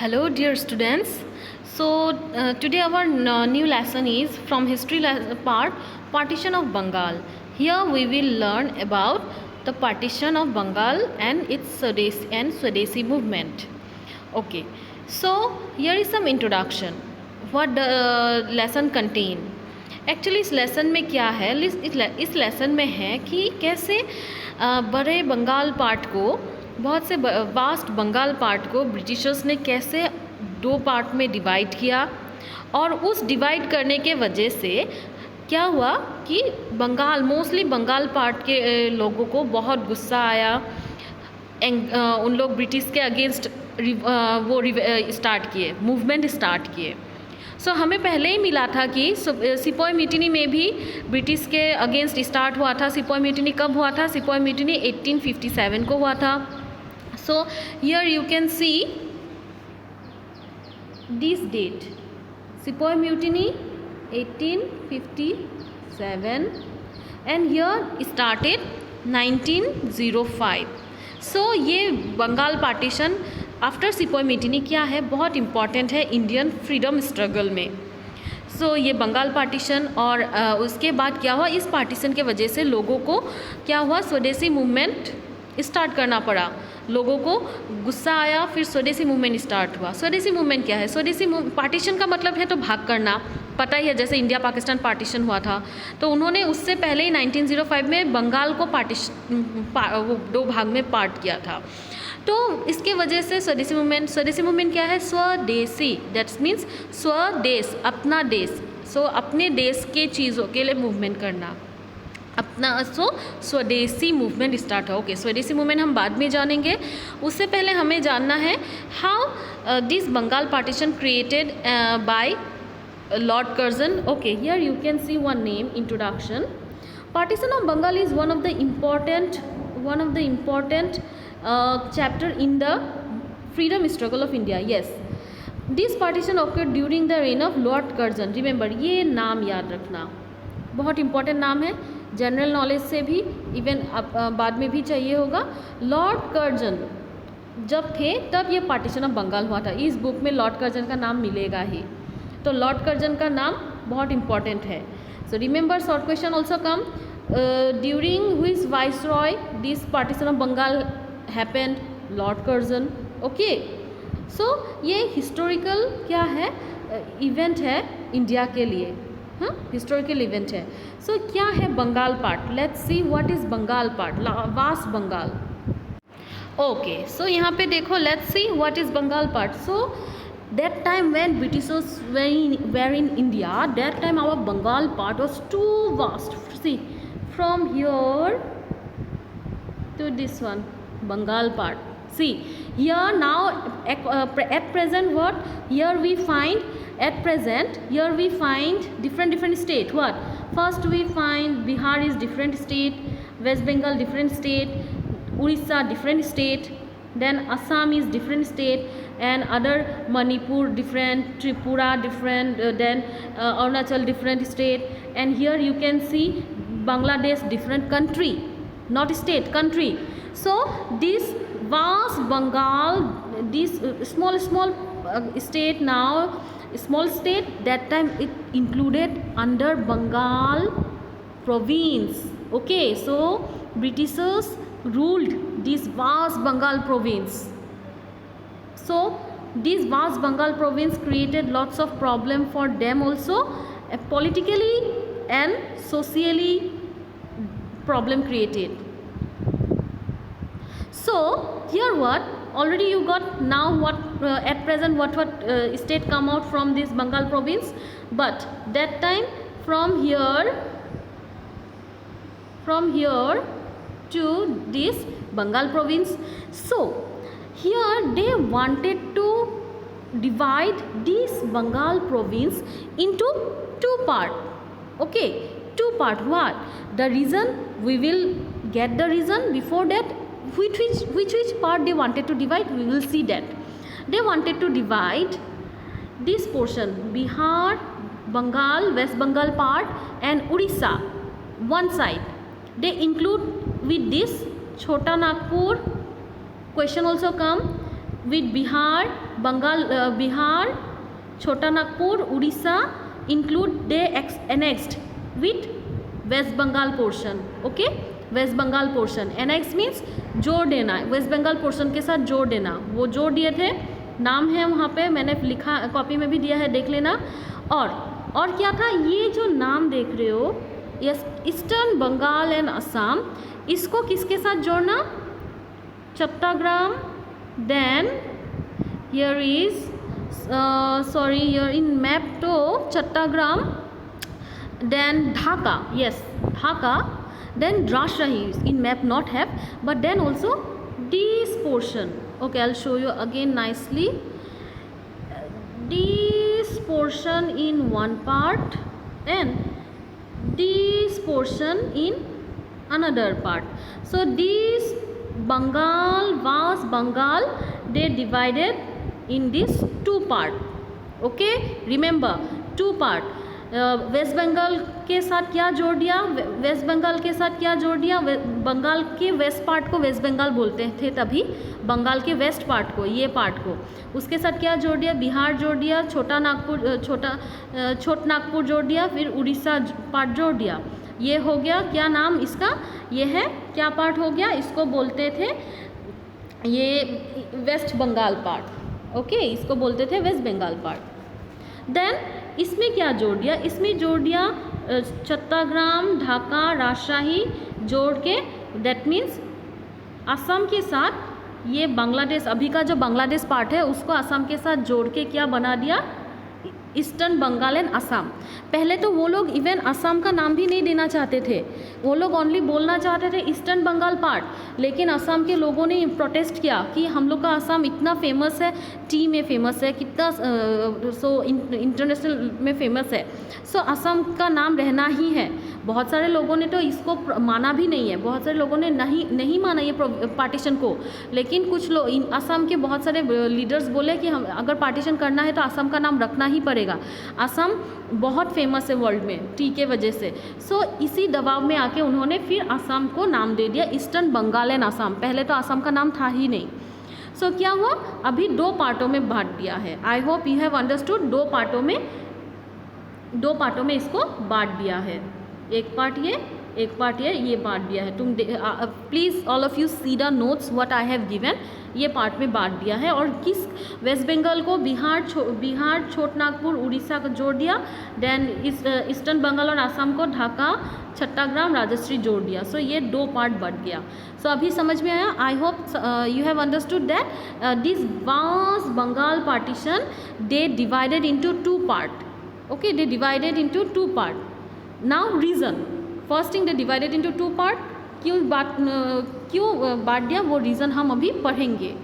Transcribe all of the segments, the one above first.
Hello, dear students. Today our new lesson is from history part partition of Bengal. Here we will learn about the partition of Bengal and its Swadeshi movement. Okay, so here is some introduction. What the lesson contain? Actually इस lesson में क्या है, इस lesson में है कि कैसे बड़े बंगाल पार्ट को, बहुत से वास्ट बंगाल पार्ट को ब्रिटिशर्स ने कैसे दो पार्ट में डिवाइड किया, और उस डिवाइड करने के वजह से क्या हुआ कि मोस्टली बंगाल पार्ट के लोगों को बहुत गुस्सा आया। उन लोग ब्रिटिश के अगेंस्ट मूवमेंट स्टार्ट किए। हमें पहले ही मिला था कि सिपोई म्यूटिनी में भी ब्रिटिश के अगेंस्ट स्टार्ट हुआ था। सिपोई म्यूटिनी कब हुआ था? सिपोई म्यूटिनी 1857 को हुआ था। Here you can see this date, sepoy mutiny 1857 and here started 1905। ये Bengal partition after sepoy mutiny क्या है, बहुत इम्पॉर्टेंट है इंडियन फ्रीडम स्ट्रगल में। ये बंगाल पार्टीशन, और उसके बाद क्या हुआ, इस पार्टीशन के वजह से लोगों को क्या हुआ, स्वदेशी मूवमेंट स्टार्ट करना पड़ा। लोगों को गुस्सा आया, फिर स्वदेशी मूवमेंट स्टार्ट हुआ। स्वदेशी मूवमेंट क्या है? स्वदेशी पार्टीशन का मतलब है तो भाग करना, पता ही है। जैसे इंडिया पाकिस्तान पार्टीशन हुआ था तो उन्होंने उससे पहले ही 1905 में बंगाल को दो भाग में पार्ट किया था। तो इसके वजह से स्वदेशी मूवमेंट क्या है? स्वदेशी, दैट्स मीन्स स्वदेश, अपना देश। अपने देश के चीज़ों के लिए मूवमेंट करना, अपना। स्वदेशी मूवमेंट स्टार्ट हो। ओके, स्वदेशी मूवमेंट हम बाद में जानेंगे। उससे पहले हमें जानना है how this Bengal partition created by lord Curzon. Okay, here you can see one name introduction. Partition of Bengal is one of the important chapter in the freedom struggle of India. Yes, this partition occurred during the reign of Lord Curzon. Remember, ये नाम याद रखना, बहुत important नाम है, general knowledge से भी, even बाद में भी चाहिए होगा। लॉर्ड कर्जन जब थे तब ये पार्टीशन ऑफ बंगाल हुआ था। इस बुक में लॉर्ड कर्जन का नाम मिलेगा ही, तो लॉर्ड कर्जन का नाम बहुत इंपॉर्टेंट है। Remember, short question also come, during which viceroy this partition of Bengal happened? Lord Curzon. Okay, ये हिस्टोरिकल क्या है, इवेंट है इंडिया के लिए, हाँ, हिस्टोरिकल इवेंट है। क्या है Bengal part? Let's see what is Bengal part, vast Bengal. Okay, यहाँ पे देखो, let's see what is Bengal part. that time when Britishers were in India, that time our Bengal part was too vast. See, from here to this one, Bengal part. See, here now at present what? Here we find, at present, here we find different state. What? First we find Bihar is different state, West Bengal different state, Orissa different state, then Assam is different state, and other Manipur different, Tripura different, then Arunachal different state, and here you can see Bangladesh different country, not state, country. This vast Bengal, this small state, now small state, that time it included under Bengal province. Okay, Britishers ruled this vast Bengal province. This vast Bengal province created lots of problem for them also, politically and socially problem created. Here what? Already you got now what at present what state come out from this Bengal province, but that time from here to this Bengal province. Here they wanted to divide this Bengal province into two part. Okay, two part. What? The reason, we will get the reason. Before that, which part they wanted to divide, we will see that. They wanted to divide this portion, Bihar, Bengal, West Bengal part, and Orissa one side. They include with this Chota Nagpur. Question also come with Bihar, Bengal, Bihar, Chota Nagpur, Orissa include they annexed with west Bengal portion. Okay, west Bengal portion annex means जोड़ देना, waste Bengal portion के साथ जोड़ देना. वो जोड़ दिए थे, नाम है वहाँ पे, मैंने लिखा, कॉपी में भी दिया है, देख लेना. और क्या था, ये जो नाम देख रहे हो, yes, eastern Bengal and Assam, इसको किसके साथ जोड़ना, Chattagram, then here is sorry, here in map to Chattogram, then Dhaka, yes, Dhaka, then Rajshahi in map not have, but then also this portion. Okay, I'll show you again nicely. This portion in one part and this portion in another part. So this Bengal, vast Bengal, they divided in this two part. Okay, remember two part. West Bengal के साथ क्या जोड़ दिया, waste Bengal के साथ क्या जोड़ दिया, बंगाल के वेस्ट पार्ट को वेस्ट बंगाल बोलते थे तभी, बंगाल के वेस्ट पार्ट को, ये पार्ट को, उसके साथ क्या जोड़ दिया, बिहार जोड़ दिया, छोटा नागपुर जोड़ दिया, फिर उड़ीसा पार्ट जोड़ दिया. ये हो गया, क्या नाम इसका, ये है क्या पार्ट हो गया, इसको बोलते थे ये वेस्ट बंगाल पार्ट. ओके, इसको बोलते थे वेस्ट बंगाल पार्ट. देन इसमें क्या जोड़ दिया, इसमें जोड़ दिया चट्टाग्राम, ढाका, राजशाही जोड़ के, दैट मीन्स असम के साथ ये बांग्लादेश, अभी का जो बांग्लादेश पार्ट है उसको असम के साथ जोड़ के क्या बना दिया, ईस्टर्न बंगाल एंड असम. पहले तो वो लोग इवन असम का नाम भी नहीं देना चाहते थे, वो लोग ओनली बोलना चाहते थे ईस्टर्न बंगाल पार्ट. लेकिन असम के लोगों ने प्रोटेस्ट किया कि हम लोग का असम इतना फेमस है, टी में फेमस है, कितना इंटरनेशनल में फेमस है, सो असम का नाम रहना ही है. बहुत सारे लोगों ने तो इसको माना भी नहीं है, बहुत सारे लोगों ने नहीं माना ये पार्टीशन को. लेकिन कुछ लोग, असम के बहुत सारे लीडर्स बोले कि हम अगर पार्टीशन करना है तो असम का नाम रखना ही पड़ेगा, असम बहुत फेमस है वर्ल्ड में टी के वजह से. सो इसी दबाव में आके उन्होंने फिर असम को नाम दे दिया ईस्टर्न बंगाल एंड असम. पहले तो असम का नाम था ही नहीं. सो क्या हुआ, अभी दो पार्टों में बांट दिया है. आई होप यू हैव अंडरस्टूड. दो पार्टों में इसको बांट दिया है, एक पार्ट ये बांट दिया है. तुम please all of you see the notes what I have given. ये पार्ट में बांट दिया है. और किस, वेस्ट बंगाल को बिहार, छोटा नागपुर, उड़ीसा को जोड़ दिया. देन ईस्टर्न बंगाल और असम को ढाका, चट्टाग्राम, राजश्री जोड़ दिया. सो ये दो पार्ट बढ़ गया. सो अभी समझ में आया. I hope you have understood that this vast Bengal partition they divided into two part. Okay, they divided into two part. Now reason, first thing they divided into two part. क्यों बांट दिया वो रीज़न हम अभी पढ़ेंगे.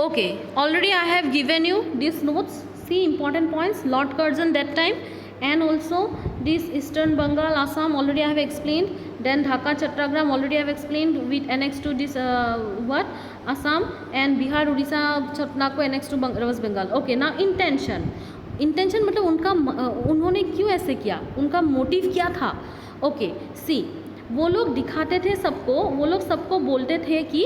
Okay, already I have given you this notes. See important points, Lord Curzon that time, and also this eastern Bengal, Assam already I have explained. Then Dhaka, Chattogram already I have explained with annex to this Assam, and Bihar, Odisha, Chhattisgarh annex to West Bengal. Okay, now intention मतलब उनका, उन्होंने क्यों ऐसे किया, उनका motive क्या था. Okay, सी, वो लोग दिखाते थे सबको, वो लोग सबको बोलते थे कि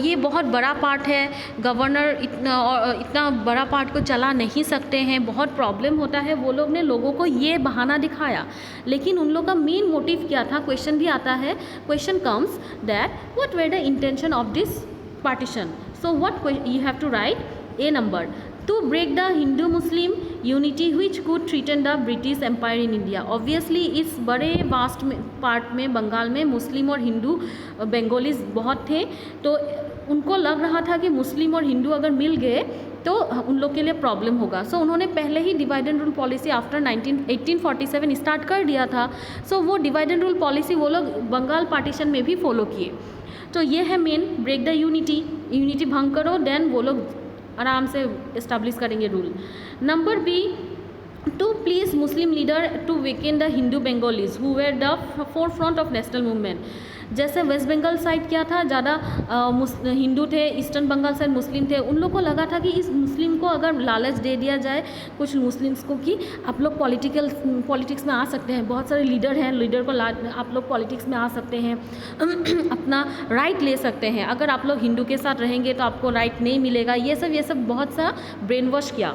ये बहुत बड़ा पार्ट है, गवर्नर इतना बड़ा पार्ट को चला नहीं सकते हैं, बहुत प्रॉब्लम होता है. वो लोग ने लोगों को ये बहाना दिखाया. लेकिन उन लोग का मेन मोटिव क्या था, क्वेश्चन भी आता है. Question comes that what were the intention of this partition. So what you have to write a number, to break the Hindu-Muslim unity which could threaten the British Empire in India. Obviously इस बड़े vast part में, बंगाल में मुस्लिम और Hindu, Bengalis बहुत थे, तो उनको लग रहा था कि मुस्लिम और हिंदू अगर मिल गए तो उन लोग के लिए प्रॉब्लम होगा. सो उन्होंने पहले ही divide and rule policy after 1847 start कर दिया था. सो वो डिवाइड एंड रूल पॉलिसी वो लोग बंगाल पार्टीशन में भी फॉलो किए. तो ये है मेन, ब्रेक द यूनिटी भंग करो, देन वो लोग आराम से इस्टेब्लिश करेंगे rule. Number B, to please Muslim leader to weaken the Hindu Bengalis who were the forefront of national movement. जैसे वेस्ट बंगाल साइड क्या था, ज़्यादा हिंदू थे, ईस्टर्न बंगाल साइड मुस्लिम थे, उन लोग को लगा था कि इस मुस्लिम को अगर लालच दे दिया जाए कुछ मुस्लिम्स को कि आप लोग पॉलिटिक्स में आ सकते हैं, बहुत सारे लीडर हैं, लीडर को आप लोग पॉलिटिक्स में आ सकते हैं, अपना राइट ले सकते हैं, अगर आप लोग हिंदू के साथ रहेंगे तो आपको राइट नहीं मिलेगा, ये सब बहुत सा ब्रेन वॉश किया